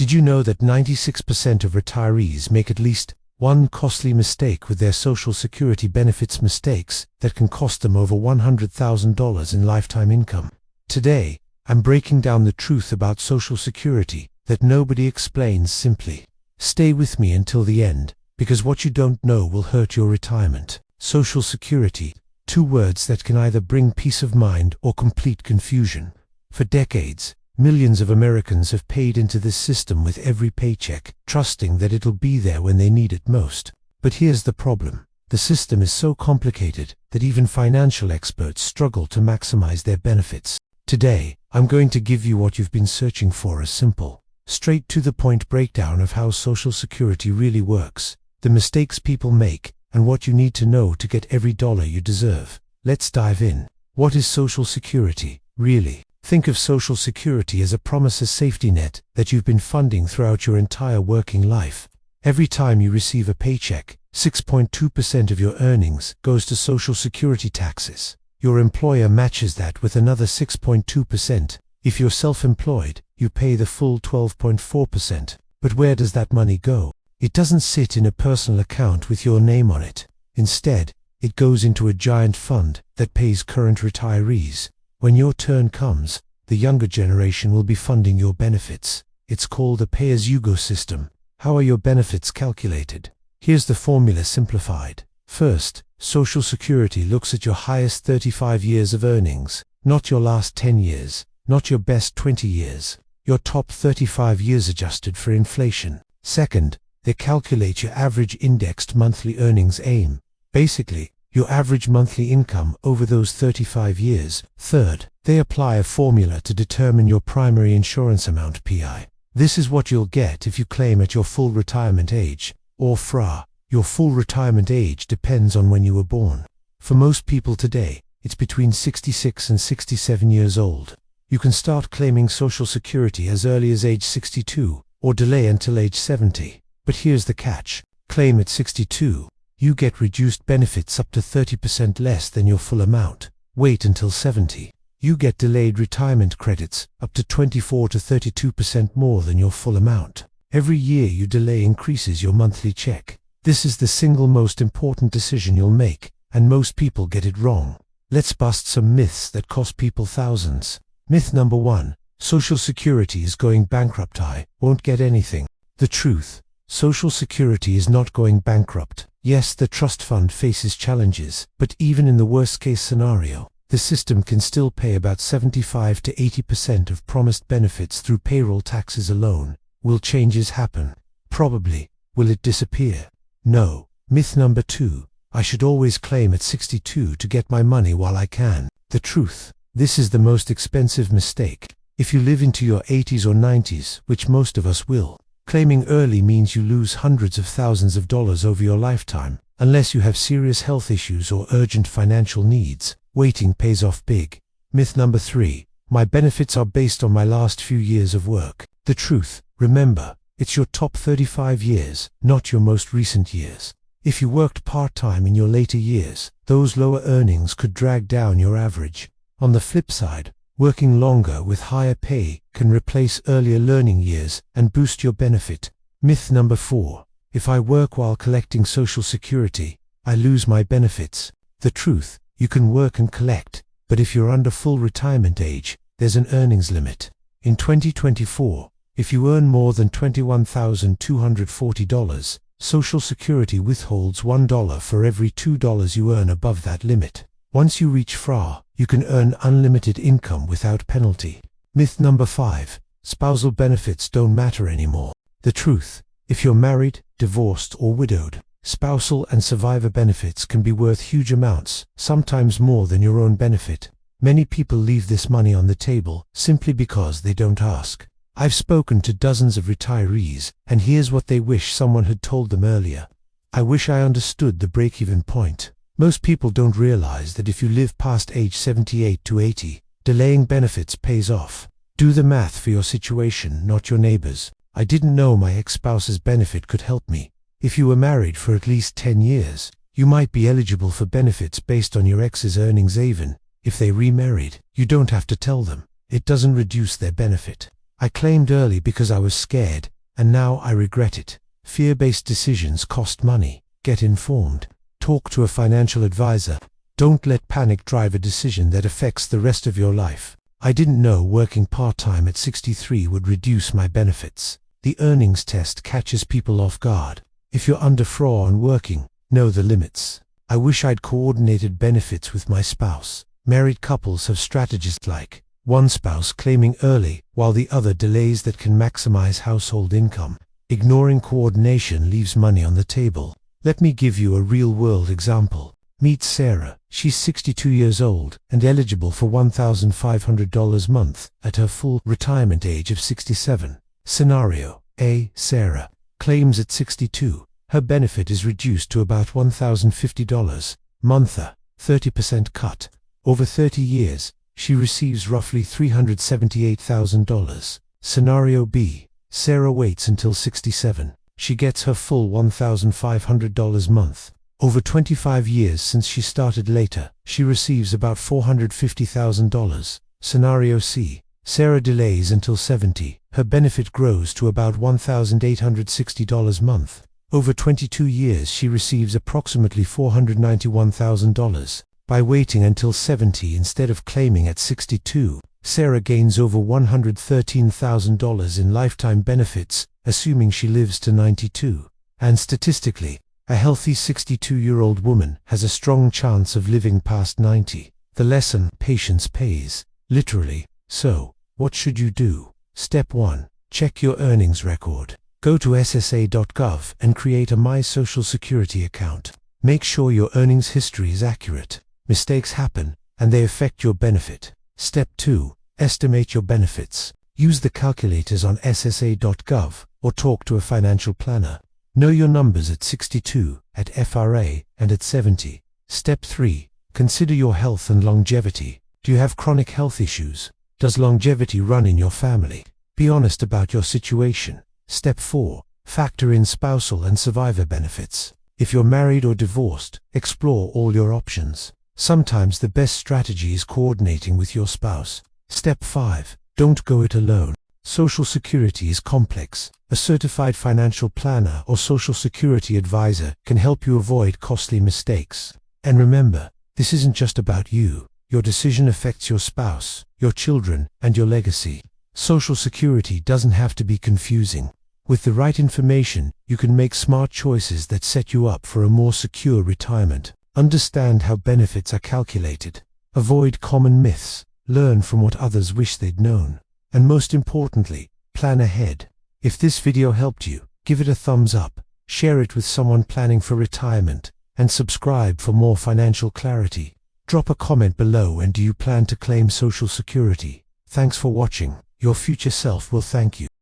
Did you know that 96% of retirees make at least one costly mistake with their Social Security benefits, mistakes that can cost them over $100,000 in lifetime income? Today, I'm breaking down the truth about Social Security that nobody explains simply. Stay with me until the end, because what you don't know will hurt your retirement. Social Security, two words that can either bring peace of mind or complete confusion. For decades, millions of Americans have paid into this system with every paycheck, trusting that it'll be there when they need it most. But here's the problem. The system is so complicated that even financial experts struggle to maximize their benefits. Today, I'm going to give you what you've been searching for: a simple, straight-to-the-point breakdown of how Social Security really works, the mistakes people make, and what you need to know to get every dollar you deserve. Let's dive in. What is Social Security, really? Think of Social Security as a promise, a safety net that you've been funding throughout your entire working life. Every time you receive a paycheck, 6.2% of your earnings goes to Social Security taxes. Your employer matches that with another 6.2%. If you're self-employed, you pay the full 12.4%. But where does that money go? It doesn't sit in a personal account with your name on it. Instead, it goes into a giant fund that pays current retirees. When your turn comes, the younger generation will be funding your benefits. It's called a pay-as-you-go system. How are your benefits calculated? Here's the formula simplified. First, Social Security looks at your highest 35 years of earnings, not your last 10 years, not your best 20 years, your top 35 years adjusted for inflation. Second, they calculate your average indexed monthly earnings, AIM. Basically, your average monthly income over those 35 years. Third, they apply a formula to determine your primary insurance amount, PI. This is what you'll get if you claim at your full retirement age, or FRA. Your full retirement age depends on when you were born. For most people today, it's between 66 and 67 years old. You can start claiming Social Security as early as age 62, or delay until age 70. But here's the catch. Claim at 62. You get reduced benefits up to 30% less than your full amount. Wait until 70. You get delayed retirement credits up to 24 to 32% more than your full amount. Every year you delay increases your monthly check. This is the single most important decision you'll make, and most people get it wrong. Let's bust some myths that cost people thousands. Myth number 1. Social Security is going bankrupt. I won't get anything. The truth. Social Security is not going bankrupt. Yes, the trust fund faces challenges, but even in the worst-case scenario, the system can still pay about 75 to 80% of promised benefits through payroll taxes alone. Will changes happen? Probably. Will it disappear? No. Myth number 2. I should always claim at 62 to get my money while I can. The truth. This is the most expensive mistake. If you live into your 80s or 90s, which most of us will, claiming early means you lose hundreds of thousands of dollars over your lifetime. Unless you have serious health issues or urgent financial needs, waiting pays off big. Myth number 3. My benefits are based on my last few years of work. The truth. Remember, it's your top 35 years, not your most recent years. If you worked part-time in your later years, those lower earnings could drag down your average. On the flip side, working longer with higher pay can replace earlier learning years and boost your benefit. Myth number 4. If I work while collecting Social Security, I lose my benefits. The truth. You can work and collect, but if you're under full retirement age, there's an earnings limit. In 2024, if you earn more than $21,240, Social Security withholds $1 for every $2 you earn above that limit. Once you reach FRA, you can earn unlimited income without penalty. Myth number 5. Spousal benefits don't matter anymore. The truth. If you're married, divorced, or widowed, spousal and survivor benefits can be worth huge amounts, sometimes more than your own benefit. Many people leave this money on the table simply because they don't ask. I've spoken to dozens of retirees, and here's what they wish someone had told them earlier. I wish I understood the break-even point. Most people don't realize that if you live past age 78 to 80, delaying benefits pays off. Do the math for your situation, not your neighbor's. I didn't know my ex-spouse's benefit could help me. If you were married for at least 10 years, you might be eligible for benefits based on your ex's earnings. Even if they remarried, you don't have to tell them. It doesn't reduce their benefit. I claimed early because I was scared, and now I regret it. Fear-based decisions cost money. Get informed. Talk to a financial advisor. Don't let panic drive a decision that affects the rest of your life. I didn't know working part-time at 63 would reduce my benefits. The earnings test catches people off guard. If you're under 4 and working, know the limits. I wish I'd coordinated benefits with my spouse. Married couples have strategies like one spouse claiming early while the other delays that can maximize household income. Ignoring coordination leaves money on the table. Let me give you a real-world example. Meet Sarah. She's 62 years old and eligible for $1,500 a month at her full retirement age of 67. Scenario A. Sarah claims at 62. Her benefit is reduced to about $1,050 a month, a 30% cut. Over 30 years, she receives roughly $378,000. Scenario B. Sarah waits until 67. She gets her full $1,500 a month. Over 25 years since she started later, she receives about $450,000. Scenario C. Sarah delays until 70. Her benefit grows to about $1,860 a month. Over 22 years she receives approximately $491,000. By waiting until 70 instead of claiming at 62, Sarah gains over $113,000 in lifetime benefits, assuming she lives to 92. And statistically, a healthy 62-year-old woman has a strong chance of living past 90. The lesson: patience pays. Literally. So, what should you do? Step 1. Check your earnings record. Go to ssa.gov and create a My Social Security account. Make sure your earnings history is accurate. Mistakes happen, and they affect your benefit. Step 2. Estimate your benefits. Use the calculators on ssa.gov or talk to a financial planner. Know your numbers at 62, at FRA, and at 70. Step 3. Consider your health and longevity. Do you have chronic health issues? Does longevity run in your family? Be honest about your situation. Step 4. Factor in spousal and survivor benefits. If you're married or divorced, explore all your options. Sometimes the best strategy is coordinating with your spouse. Step 5. Don't go it alone. Social Security is complex. A certified financial planner or Social Security advisor can help you avoid costly mistakes. And remember, this isn't just about you. Your decision affects your spouse, your children, and your legacy. Social Security doesn't have to be confusing. With the right information, you can make smart choices that set you up for a more secure retirement. Understand how benefits are calculated. Avoid common myths. Learn from what others wish they'd known. And most importantly, plan ahead. If this video helped you, give it a thumbs up, share it with someone planning for retirement, and subscribe for more financial clarity. Drop a comment below, and do you plan to claim Social Security? Thanks for watching. Your future self will thank you.